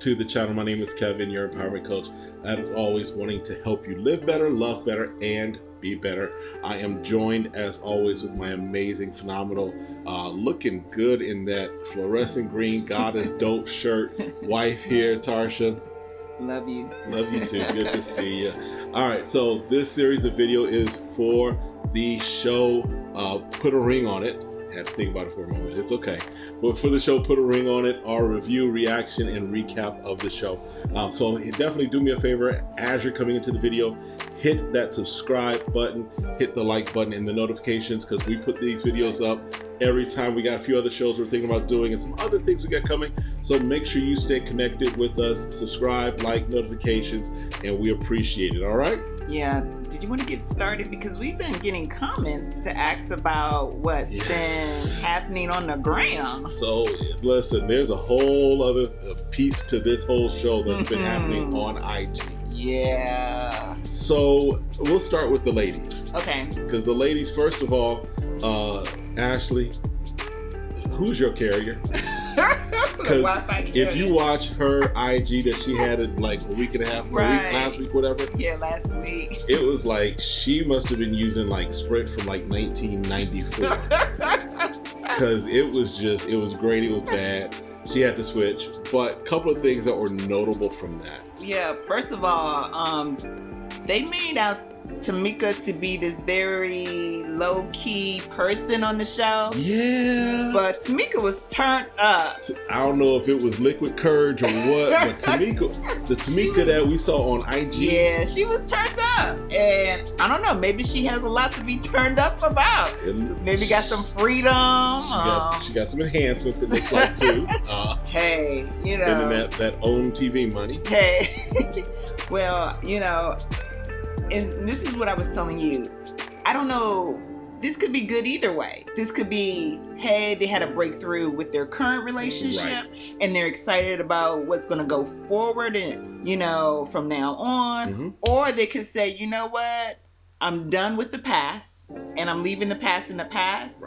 to the channel. My name is Kevin, your empowerment coach. As always, wanting to help you live better, love better, and be better. I am joined, as always, with my amazing, phenomenal, looking good in that fluorescent green goddess dope shirt wife here, Tarsha. Love you. Love you too. Good to see you. All right, so this series of video is for the show Put a Ring on It. Had to think about it for a moment. It's okay. But for the show Put a Ring on It, our review, reaction, and recap of the show. So definitely do me a favor as you're coming into the video, hit that subscribe button, hit the like button and the notifications, because we put these videos up every time. We got a few other shows we're thinking about doing and some other things we got coming. So make sure you stay connected with us, subscribe, like, notifications, and we appreciate it. All right? Yeah. Did you want to get started? Because we've been getting comments to ask about what's been happening on the gram. So listen, there's a whole other piece to this whole show that's been happening on IG. Yeah. So we'll start with the ladies. Okay. Because the ladies, first of all, Ashley, who's your carrier? Because if you watch her IG that she had it like a week and a half, last week, whatever. Yeah, last week. It was like she must have been using like Sprint from like 1994. Because it was great. It was bad. She had to switch. But a couple of things that were notable from that. Yeah, first of all, they made out Tamika to be this very low-key person on the show. Yeah. But Tamika was turned up. I don't know if it was liquid courage or what, but the Tamika that we saw on IG. Yeah, she was turned up. And I don't know, maybe she has a lot to be turned up about. Maybe got some freedom. She got some enhancements, it looks like, too. Hey, you know. Spending that own TV money. Hey. Well, you know, and this is what I was telling you. I don't know. This could be good either way. This could be, hey, they had a breakthrough with their current relationship and they're excited about what's going to go forward and, you know, from now on. Or they could say, you know what? I'm done with the past and I'm leaving the past in the past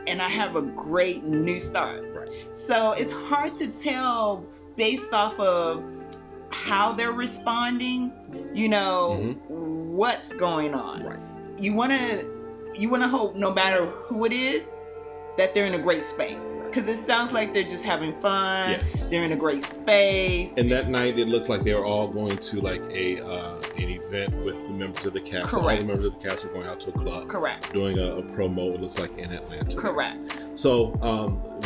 and I have a great new start. So it's hard to tell based off of how they're responding, you know, what's going on. You want to hope no matter who it is that they're in a great space, because it sounds like they're just having fun. They're in a great space. And that night it looked like they were all going to like an event with the members of the cast. So all the members of the cast were going out to a club. Doing a promo, it looks like, in Atlanta. So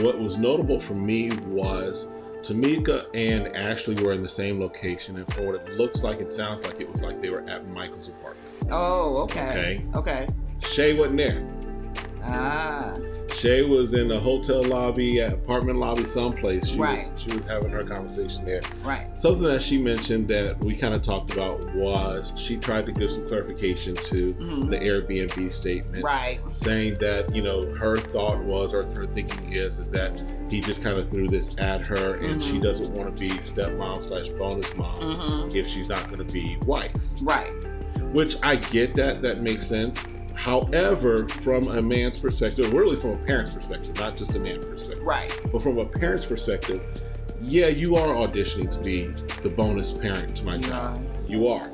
what was notable for me was Tamika and Ashley were in the same location, and for what it looks like, it sounds like it was like they were at Michael's apartment. Oh, okay. Shay wasn't there. Shay was in a hotel lobby, apartment lobby, someplace. She was having her conversation there. Something that she mentioned that we kind of talked about was she tried to give some clarification to the Airbnb statement, saying that, you know, her thought was, or her thinking is that he just kind of threw this at her, and she doesn't want to be stepmom / bonus mom if she's not going to be wife. Which I get that makes sense. However, from a man's perspective, really from a parent's perspective, not just a man's perspective. But from a parent's perspective, yeah, you are auditioning to be the bonus parent to my child. You are.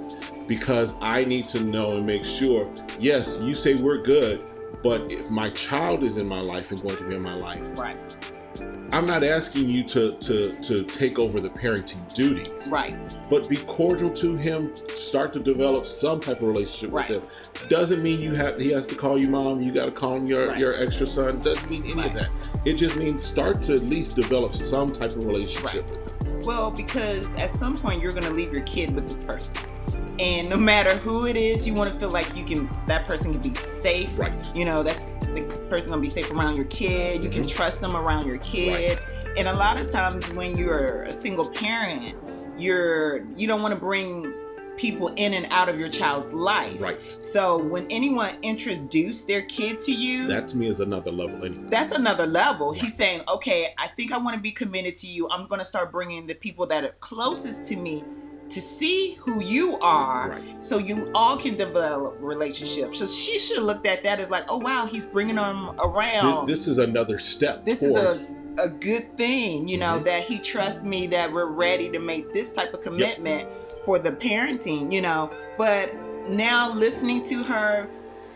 Because I need to know and make sure, yes, you say we're good, but if my child is in my life and going to be in my life, I'm not asking you to take over the parenting duties. But be cordial to him, start to develop some type of relationship with him. Doesn't mean he has to call you mom, you got to call him your extra son. Doesn't mean any of that. It just means start to at least develop some type of relationship with him. Well, because at some point you're going to leave your kid with this person. And no matter who it is, you want to feel like that person can be safe. You know, that's the person gonna be safe around your kid. You can trust them around your kid. And a lot of times when you're a single parent, you don't want to bring people in and out of your child's life. So when anyone introduced their kid to you, that to me is another level anyway. That's another level. He's saying, okay, I think I want to be committed to you. I'm going to start bringing the people that are closest to me to see who you are, so you all can develop relationships. So she should have looked at that as like, oh wow, he's bringing them around. This is another step. This is a a good thing, you know, that he trusts me, that we're ready to make this type of commitment for the parenting, you know. But now listening to her,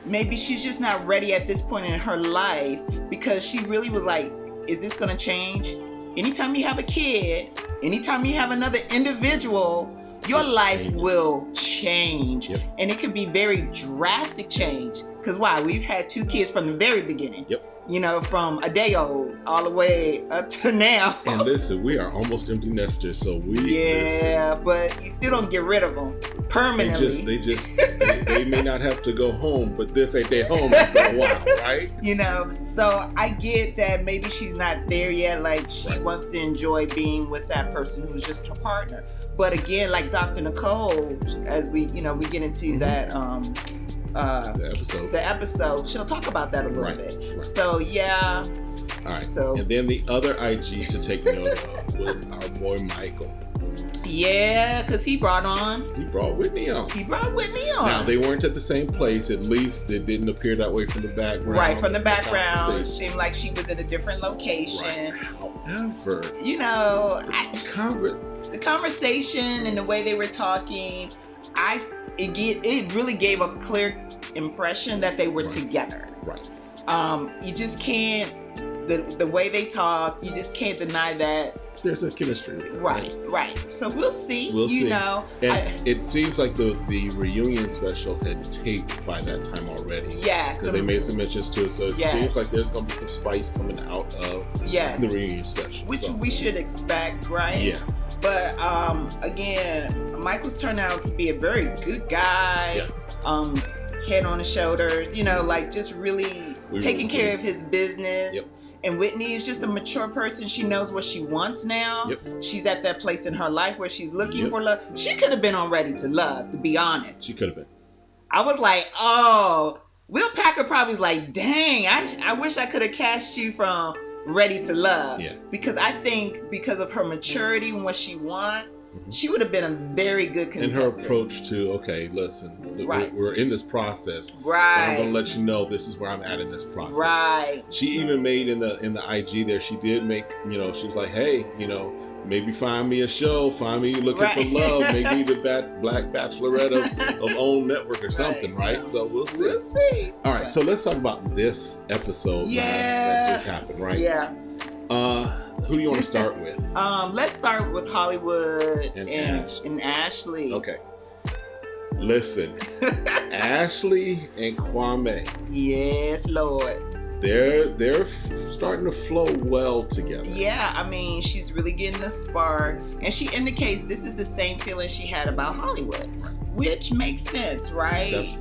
maybe she's just not ready at this point in her life, because she really was like, is this going to change? Anytime you have a kid, anytime you have another individual, your life will change. And it could be very drastic change. Because why? We've had 2 kids from the very beginning. You know, from a day old all the way up to now. And listen, we are almost empty nesters, so we but you still don't get rid of them permanently. They may not have to go home, but this ain't their home for a while, right? You know, so I get that maybe she's not there yet. Like, she wants to enjoy being with that person who's just her partner. But again, like Dr. Nicole, as we get into that the episode, she'll talk about that a little bit. So yeah. All right. So, and then the other IG to take note of was our boy Michael. Yeah, because he brought Whitney on. Now, they weren't at the same place. At least it didn't appear that way from the background. Right, from the background. It seemed like she was in a different location. Right. However, you know, the conversation and the way they were talking, it really gave a clear impression that they were together. Right. You just can't, the way they talk, you just can't deny that there's a chemistry. Right. So we'll see. You know, and it seems like the reunion special had taped by that time already. Yes. Because they made some mentions to it, so it seems like there's going to be some spice coming out of the reunion special, which we should expect, right? Yeah. But again, Michael's turned out to be a very good guy. Head on his shoulders, you know, like just really taking care of his business. And Whitney is just a mature person. She knows what she wants now. She's at that place in her life where she's looking for love. She could have been on Ready to Love, to be honest. She could have been. I was like, oh, Will Packer probably was like, dang, I wish I could have cast you from Ready to Love. Because I think because of her maturity and what she wants, she would have been a very good contestant. And her approach to, okay, listen, we're in this process. Right. But I'm gonna let you know this is where I'm at in this process. Right. She even made in the IG there, she did make, you know, she was like, hey, you know, maybe find me a show, find me looking for love, maybe the Black Bachelorette of OWN Network or something, right? So we'll see. All right, so let's talk about this episode that just happened, right? Yeah. Who do you want to start with? Let's start with Hollywood and Ashley. Okay. Listen, Ashley and Kwame. Yes, Lord. They're starting to flow well together. Yeah, I mean, she's really getting the spark, and she indicates this is the same feeling she had about Hollywood, which makes sense, right?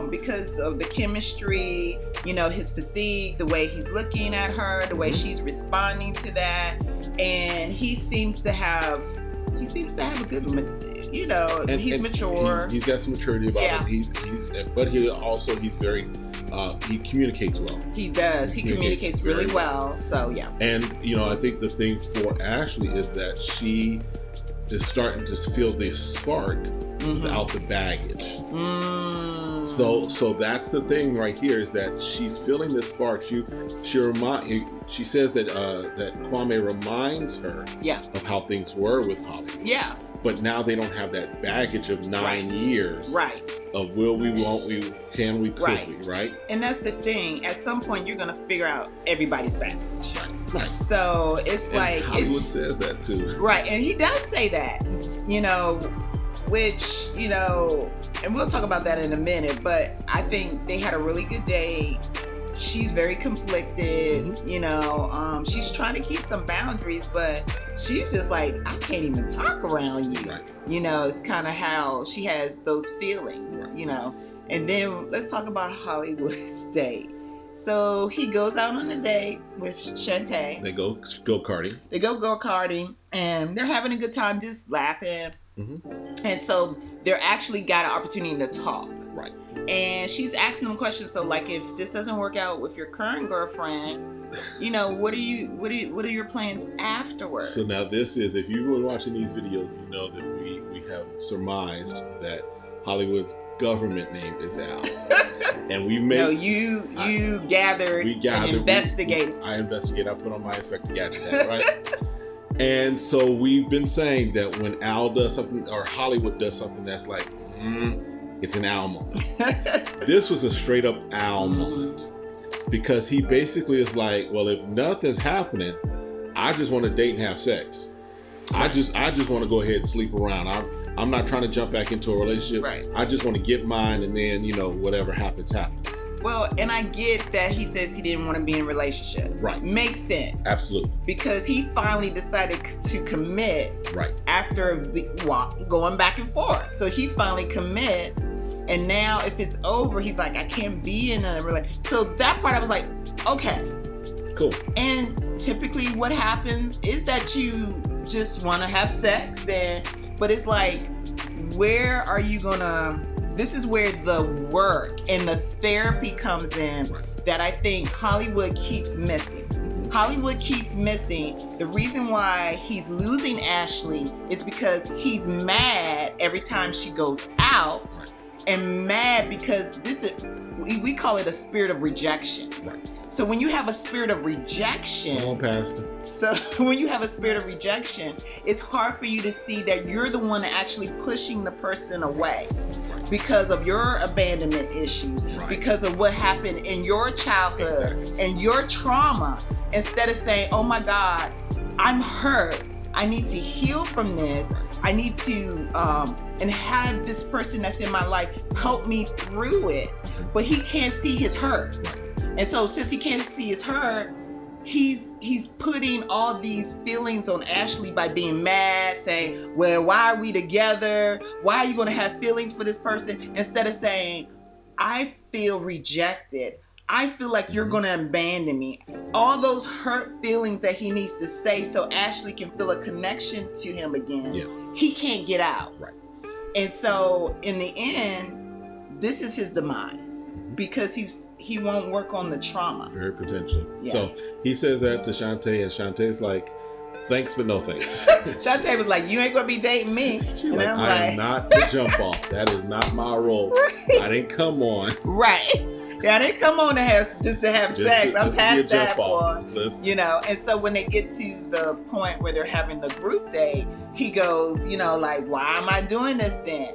Because of the chemistry, you know, his physique, the way he's looking at her, the way she's responding to that, and he seems to have a good, you know, he's mature. He's got some maturity about him. He's very. He communicates well. He does. He communicates really well. So yeah. And you know, I think the thing for Ashley is that she is starting to feel this spark without the baggage. So that's the thing right here, is that she's feeling this spark. She says that Kwame reminds her of how things were with Hollywood. Yeah. But now they don't have that baggage of 9 years. Right. Of will we, won't we, can we, could we, right? And that's the thing. At some point, you're going to figure out everybody's baggage. Right. So it's like... Hollywood says that too. Right. And he does say that, you know, which, you know, and we'll talk about that in a minute, but I think they had a really good day. She's very conflicted, you know, she's trying to keep some boundaries, but she's just like, I can't even talk around you. Right. You know, it's kind of how she has those feelings, you know. And then let's talk about Hollywood's date. So he goes out on a date with Shantae. They go go-karting. They go go-karting, and they're having a good time, just laughing. And so they're actually got an opportunity to talk. Right. And she's asking them questions. So like, if this doesn't work out with your current girlfriend, you know, what are your plans afterwards? So now this is, if you've been watching these videos, you know that we have surmised that Hollywood's government name is Al. And we made. No, you gathered. And investigated. I investigated. I put on my inspector gadget hat, right? And so we've been saying that when Al does something or Hollywood does something that's like, it's an Al moment. This was a straight up Al moment, because he basically is like, well, if nothing's happening, I just want to date and have sex. I just want to go ahead and sleep around. I'm not trying to jump back into a relationship. Right. I just want to get mine, and then whatever happens. Well, and I get that he says he didn't want to be in a relationship. Right. Makes sense. Absolutely. Because he finally decided to commit. Right. After going back and forth. So he finally commits. And now if it's over, he's like, I can't be in a relationship. So that part I was like, okay. Cool. And typically what happens is that you just want to have sex. But it's like, where are you going to... This is where the work and the therapy comes in that I think Hollywood keeps missing. Hollywood keeps missing. The reason why he's losing Ashley is because he's mad every time she goes out, and mad because we call it a spirit of rejection. Right. So when you have a spirit of rejection, come on, Pastor. So when you have a spirit of rejection, it's hard for you to see that you're the one actually pushing the person away. Because of your abandonment issues, because of what happened in your childhood and your trauma, instead of saying, oh my God, I'm hurt. I need to heal from this. I need to and have this person that's in my life help me through it. But he can't see his hurt. And so since he can't see his hurt, he's putting all these feelings on Ashley by being mad, saying, well, why are we together? Why are you going to have feelings for this person? Instead of saying, I feel rejected. I feel like you're going to abandon me. All those hurt feelings that he needs to say so Ashley can feel a connection to him again. Yeah. He can't get out. Right. And so in the end, this is his demise because he won't work on the trauma. Very potentially. Yeah. So he says that to Shantae, and Shantae's like, thanks, but no thanks. Shantae was like, you ain't gonna be dating me. She's like, I am not the jump off. That is not my role. Right. I didn't come on. Right. Yeah, I didn't come on to have sex. I'm past that point. And so when they get to the point where they're having the group date, he goes, like, why am I doing this then?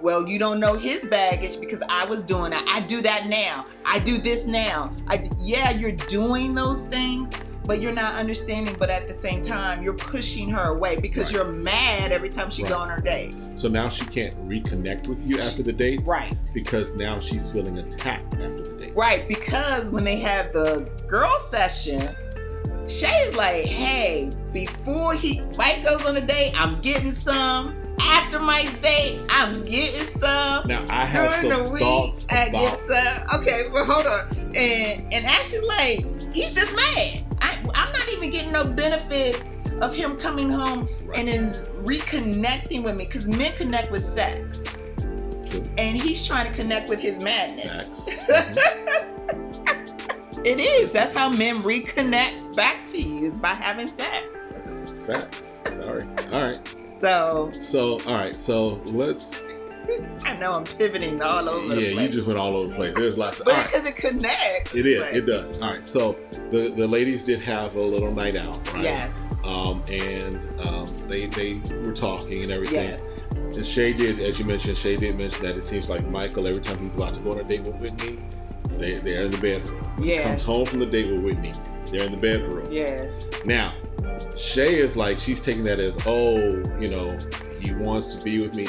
Well, you don't know his baggage because I was doing that. I do that now. I do this now. You're doing those things, but you're not understanding. But at the same time, you're pushing her away because you're mad every time she go on her date. So now she can't reconnect with you after the date. Right. Because now she's feeling attacked after the date. Right. Because when they have the girl session, Shay is like, hey, before Mike goes on a date, I'm getting some. After Mike's date, I'm getting some. Now I have during some the week, thoughts I get some. Okay, well hold on. And Ashley's like, he's just mad. I'm not even getting no benefits of him coming home and is reconnecting with me, because men connect with sex. True. And he's trying to connect with his madness. It is. That's how men reconnect back to you, is by having sex. Facts. Sorry. All right. So all right. So let's. I know I'm pivoting all over the place. Yeah, you just went all over the place. There's lots. But because it connects. It is. Like, it does. All right. So the ladies did have a little night out, right? Yes. They were talking and everything. Yes. And Shay did, as you mentioned, that it seems like Michael, every time he's about to go on a date with Whitney, they're in the bedroom. Yes. Comes home from the date with Whitney, they're in the bedroom. Yes. Now, Shay is like, she's taking that as, he wants to be with me,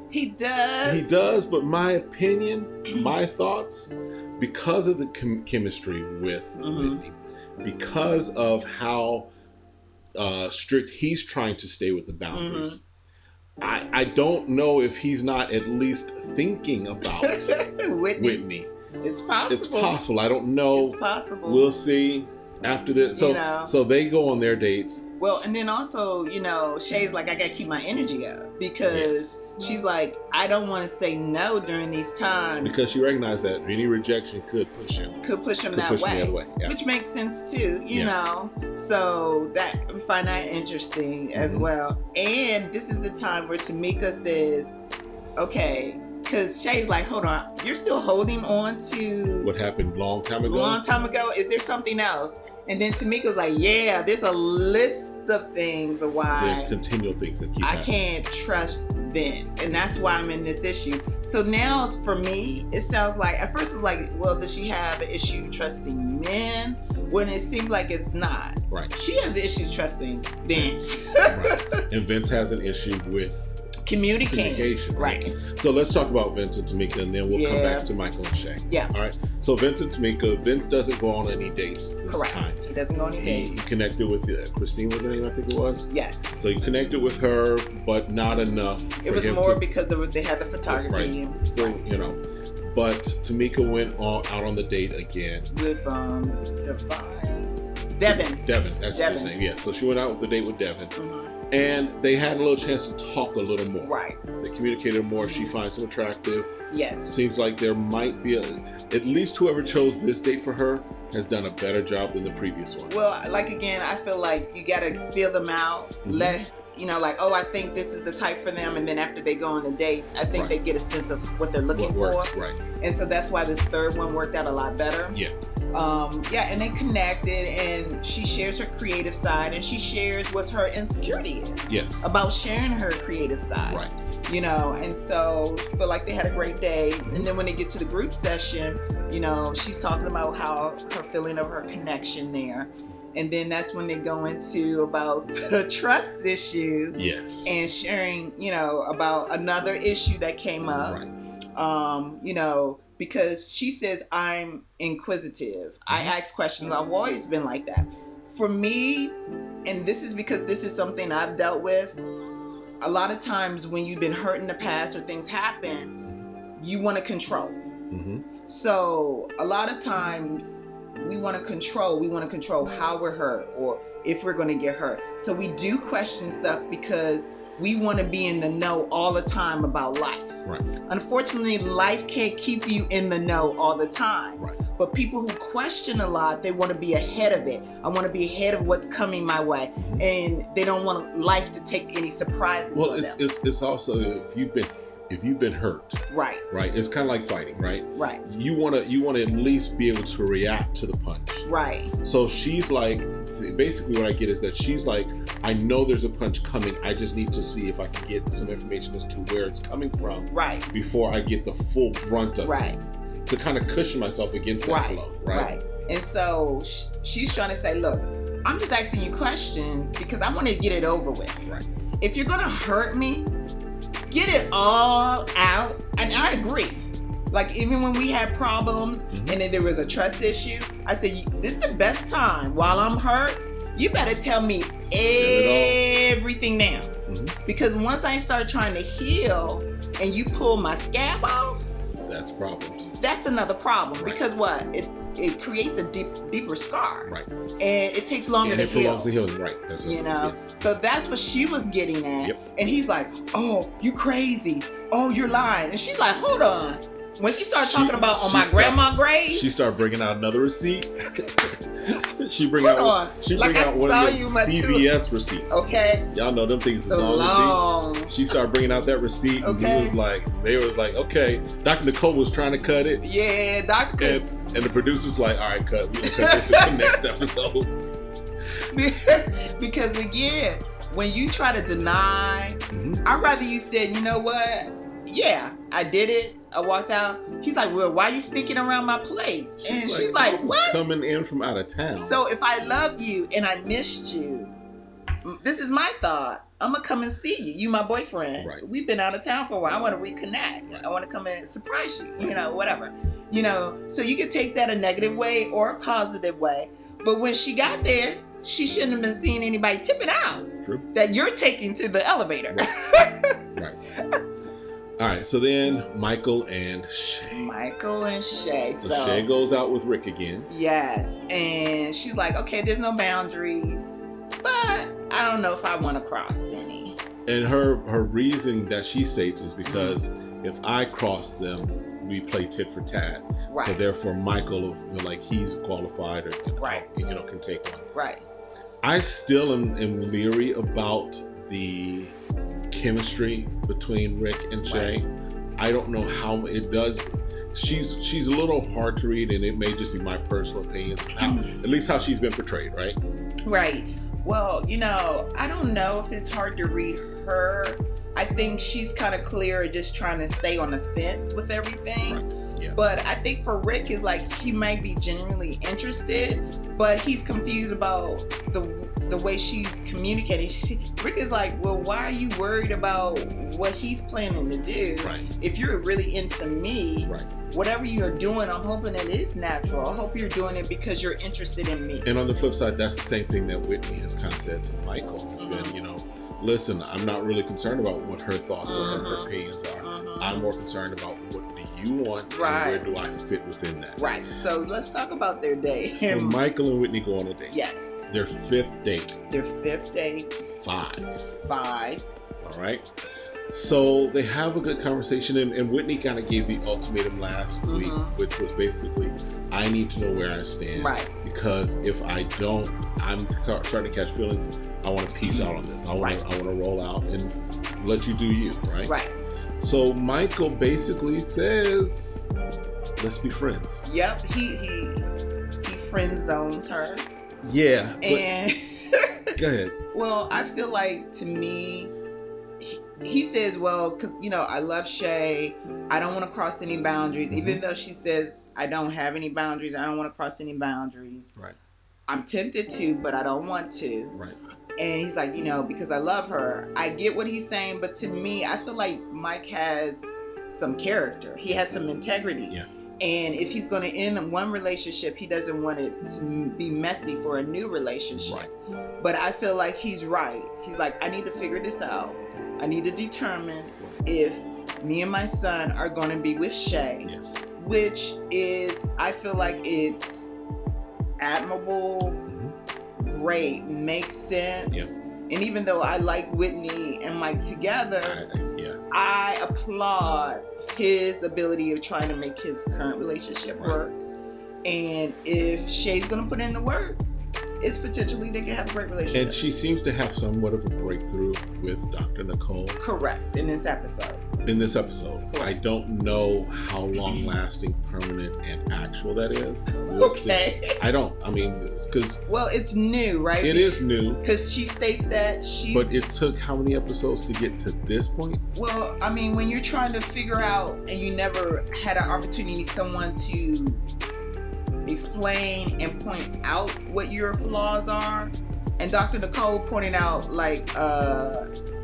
He does. He does, but my opinion, my thoughts, because of the chemistry with Whitney, because of how strict he's trying to stay with the boundaries, I don't know if he's not at least thinking about Whitney. It's possible. It's possible. I don't know. It's possible. We'll see after this. So they go on their dates. Well, and then also, Shay's like, I gotta keep my energy up, because she's like, I don't want to say no during these times. Because she recognized that any rejection could push him. That way. Yeah. Which makes sense too, you know. So we find that interesting as well. And this is the time where Tamika says, okay, Because Shay's like, hold on, you're still holding on to what happened long time ago? Is there something else? And then Tamika's like, yeah, there's a list of things of why there's continual things that keep happening. I can't trust Vince, and that's why I'm in this issue. So now for me, it sounds like, at first it's like, well, does she have an issue trusting men? When it seems like it's not. Right. She has an issue trusting Vince. Right. And Vince has an issue with communication. Right. So let's talk about Vince and Tamika, and then we'll come back to Michael and Shay. Yeah. All right. So Vince and Tamika, Vince doesn't go on any dates this time. He doesn't go on any dates. He connected with Christine, was her name, I think it was? Yes. So he connected with her, but not enough. It was more because they had the photography. Right. So, but Tamika went out on the date again. With Devin. That's his name, yeah. So she went out with the date with Devin. Mm-hmm. And they had a little chance to talk a little more. Right. They communicated more. She finds him attractive. Yes. Seems like there might be at least whoever chose this date for her has done a better job than the previous one. Well, again, I feel like you got to feel them out. Mm-hmm. I think this is the type for them. And then after they go on the dates, I think they get a sense of what they're looking for. Right. And so that's why this third one worked out a lot better. Yeah. And they connected, and she shares her creative side, and she shares what her insecurity is. Yes. About sharing her creative side. Right. And so I feel like they had a great day. And then when they get to the group session, she's talking about how her feeling of her connection there. And then that's when they go into about the trust issue. Yes. And sharing, about another issue that came up. Right. Because she says, I'm inquisitive. I ask questions. I've always been like that. For me, and this is because this is something I've dealt with, a lot of times when you've been hurt in the past or things happen, you want to control. Mm-hmm. So a lot of times we want to control how we're hurt or if we're going to get hurt. So we do question stuff because we want to be in the know all the time about life. Right. Unfortunately, life can't keep you in the know all the time. Right. But people who question a lot, they want to be ahead of it. I want to be ahead of what's coming my way. Mm-hmm. And they don't want life to take any surprises on them. It's also if you've been hurt. Right. Right. It's kind of like fighting, right? Right. You want to at least be able to react to the punch. Right. So she's like, basically what I get is that she's like, I know there's a punch coming. I just need to see if I can get some information as to where it's coming from. Right. Before I get the full brunt of it. To kind of cushion myself against that blow. Right. And so she's trying to say, look, I'm just asking you questions because I want to get it over with. Right. If you're going to hurt me, get it all out. And I agree. Like even when we had problems and then there was a trust issue, I said, this is the best time while I'm hurt. You better tell me everything now. Mm-hmm. Because once I start trying to heal and you pull my scab off, that's problems. That's another problem. Right. Because what? It creates a deeper scar. Right. And it takes longer to heal. And it prolongs the healing, right. That's So that's what she was getting at. Yep. And he's like, oh, you crazy. Oh, you're lying. And she's like, hold on. When she started talking about on my grandma's grave, she started bringing out another receipt. She bring out one of the CVS receipts. Okay. Y'all know them things is long as deep. She started bringing out that receipt, and they was like, okay. Dr. Nicole was trying to cut it. Yeah, Dr. And the producer's like, all right, cut. We're gonna cut this in the next episode. Because again, when you try to deny, I'd rather you said, you know what? Yeah, I did it. I walked out. He's like, well, why are you sneaking around my place? And she's like, what? Coming in from out of town. So if I love you and I missed you, this is my thought. I'm going to come and see you. You my boyfriend. Right. We've been out of town for a while. I want to reconnect. I want to come and surprise you, whatever. So you could take that a negative way or a positive way. But when she got there, she shouldn't have been seeing anybody tipping out. True. That you're taking to the elevator. Right. All right, so then Michael and Shay. So Shay goes out with Rick again. Yes, and she's like, okay, there's no boundaries, but I don't know if I want to cross any. And her reason that she states is because if I cross them, we play tit for tat. Right. So therefore, Michael, he's qualified or can take one. Right. I still am leery about the chemistry between Rick and Shay. I don't know how it does. She's a little hard to read, and it may just be my personal opinion. At least how she's been portrayed, right? Right. Well, I don't know if it's hard to read her. I think she's kind of clear, just trying to stay on the fence with everything. Right. Yeah. But I think for Rick is like he might be genuinely interested, but he's confused about the way she's communicating. Rick is like, well, why are you worried about what he's planning to do? Right. If you're really into me, right. Whatever you're doing, I'm hoping it is natural. I hope you're doing it because you're interested in me. And on the flip side, that's the same thing that Whitney has kind of said to Michael. It's been, listen, I'm not really concerned about what her thoughts or her opinions are. I'm more concerned about what do you want and where do I fit within that. Right. So let's talk about their date. So Michael and Whitney go on a date. Yes. Their fifth date. Five. All right. So they have a good conversation, and Whitney kind of gave the ultimatum last week, which was basically, I need to know where I stand. Right. Because if I don't, I'm starting to catch feelings. I want to peace out on this. I want to roll out and let you do you, right? Right. So Michael basically says, let's be friends. Yep. He friend zones her. Yeah. And go ahead. Well, I feel like, to me, he says, well, because, I love Shay. I don't want to cross any boundaries. Even though she says, I don't have any boundaries. I don't want to cross any boundaries. Right. I'm tempted to, but I don't want to. Right. And he's like, because I love her. I get what he's saying. But to me, I feel like Mike has some character. He has some integrity. Yeah. And if he's going to end one relationship, he doesn't want it to be messy for a new relationship. Right. But I feel like he's right. He's like, I need to figure this out. I need to determine if me and my son are going to be with Shay. Yes. Which is, I feel like it's admirable, great, makes sense. Yep. And even though I like Whitney and Mike together, I applaud his ability of trying to make his current relationship work. And if Shay's going to put in the work, it's potentially they can have a great relationship. And she seems to have somewhat of a breakthrough with Dr. Nicole. Correct, in this episode. I don't know how long-lasting, permanent, and actual that is. We'll okay. See. I don't. I mean, because... Well, it's new, right? It is new. Because she states that she's... But it took how many episodes to get to this point? Well, I mean, when you're trying to figure out and you never had an opportunity, someone to explain and point out what your flaws are, and Dr. Nicole pointing out, like,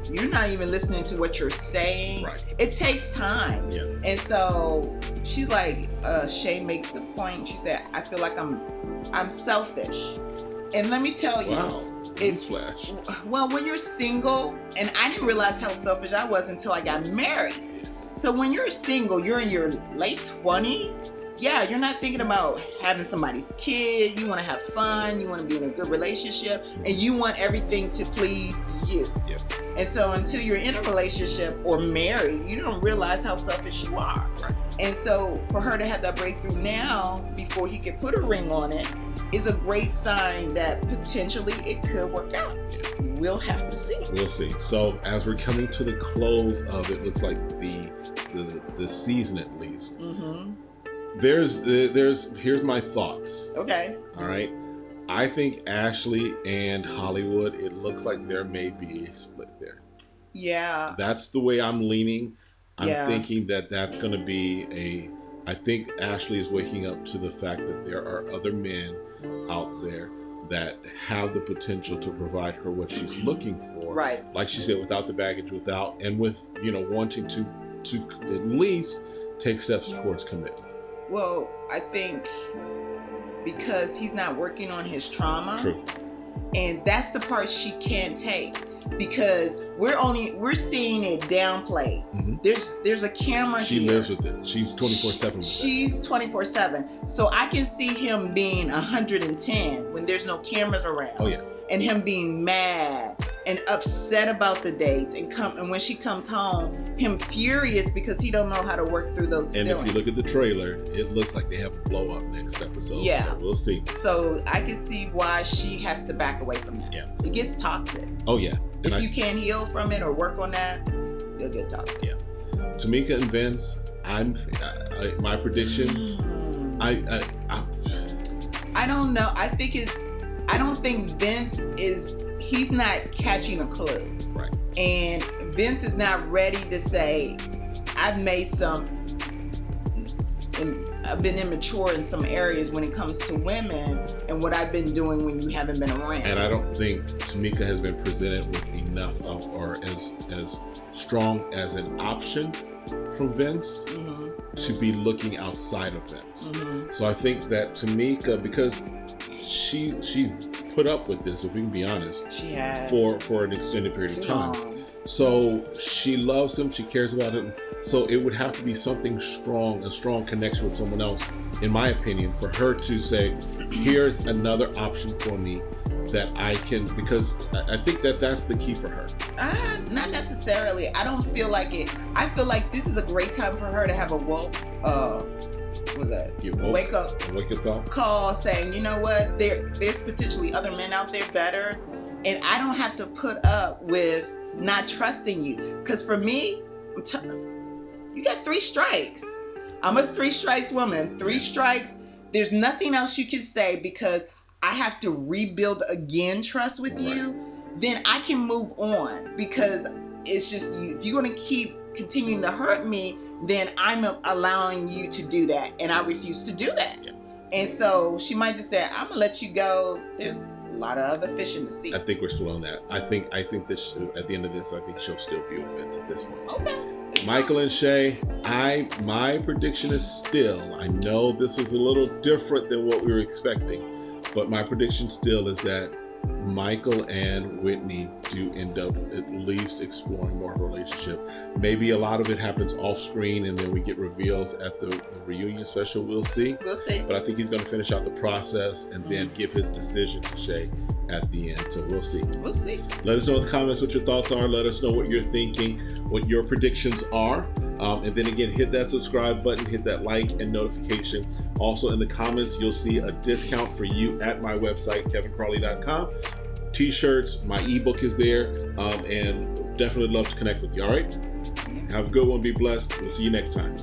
you're not even listening to what you're saying. Right. It takes time. Yeah. And so she's like, Shay makes the point. She said, I feel like I'm selfish. And let me tell you. Wow. Newsflash. Well, when you're single, and I didn't realize how selfish I was until I got married. Yeah. So when you're single, you're in your late 20s. Yeah, you're not thinking about having somebody's kid. You want to have fun. You want to be in a good relationship. And you want everything to please you. Yeah. And so until you're in a relationship or married, you don't realize how selfish you are. Right. And so for her to have that breakthrough now, before he could put a ring on it, is a great sign that potentially it could work out. Yeah. We'll have to see. We'll see. So as we're coming to the close of it, looks like the season at least. Mm-hmm. Here's my thoughts. Okay. All right. I think Ashley and Hollywood, it looks like there may be a split there. Yeah. That's the way I'm leaning. I'm Yeah. thinking that that's going to be I think Ashley is waking up to the fact that there are other men out there that have the potential to provide her what she's looking for. Right. Like she said, without the baggage, and with, wanting to at least take steps towards commitment. Well, I think because he's not working on his trauma. True. And that's the part she can't take, because we're seeing it downplayed. Mm-hmm. There's a camera she here. Lives with it. She's 24/7 with She's 24/7. So I can see him being 110 when there's no cameras around. Oh yeah. And him being mad and upset about the dates, and when she comes home, him furious because he don't know how to work through those feelings. And if you look at the trailer, it looks like they have a blow up next episode. Yeah. So we'll see. So I can see why she has to back away from that. Yeah. It gets toxic. Oh yeah. If you can't heal from it or work on that, it'll get toxic. Yeah. Tamika and Vince, my prediction. I don't know. I don't think Vince he's not catching a clue. Right. And Vince is not ready to say, I've been immature in some areas when it comes to women and what I've been doing when you haven't been around. And I don't think Tamika has been presented with enough of, or as strong as an option from Vince to be looking outside of Vince. So I think that Tamika, because she's put up with this, if we can be honest, she has for an extended period of time. So she loves him, she cares about him. So it would have to be something strong, a strong connection with someone else, in my opinion, for her to say, here's another option for me that I can, because I think that's the key for her. Not necessarily. I don't feel like it. I feel like this is a great time for her to have a wake up call saying, you know what, there's potentially other men out there better, and I don't have to put up with not trusting you. Because for me, you got 3 strikes. I'm a 3 strikes woman. 3 strikes. There's nothing else you can say because I have to rebuild again trust with you. Then I can move on, because it's just, if you're going to keep continuing to hurt me, then I'm allowing you to do that, and I refuse to do that. Yeah. And so she might just say, I'm gonna let you go. There's a lot of other fish in the sea. I think we're still on that. I think this, at the end of this, I think she'll still be with Vince at this point. Okay. Michael and Shay, my prediction is still, I know this was a little different than what we were expecting, but my prediction still is that Michael and Whitney do end up at least exploring more of a relationship. Maybe a lot of it happens off screen and then we get reveals at the reunion special. We'll see. But I think he's going to finish out the process and then give his decision to Shay at the end. So we'll see. Let us know in the comments what your thoughts are. Let us know what you're thinking, what your predictions are. And then again, hit that subscribe button, hit that like and notification. Also in the comments, you'll see a discount for you at my website, kevincrawley.com. T-shirts, my ebook is there, and definitely love to connect with you. All right? Have a good one. Be blessed. We'll see you next time.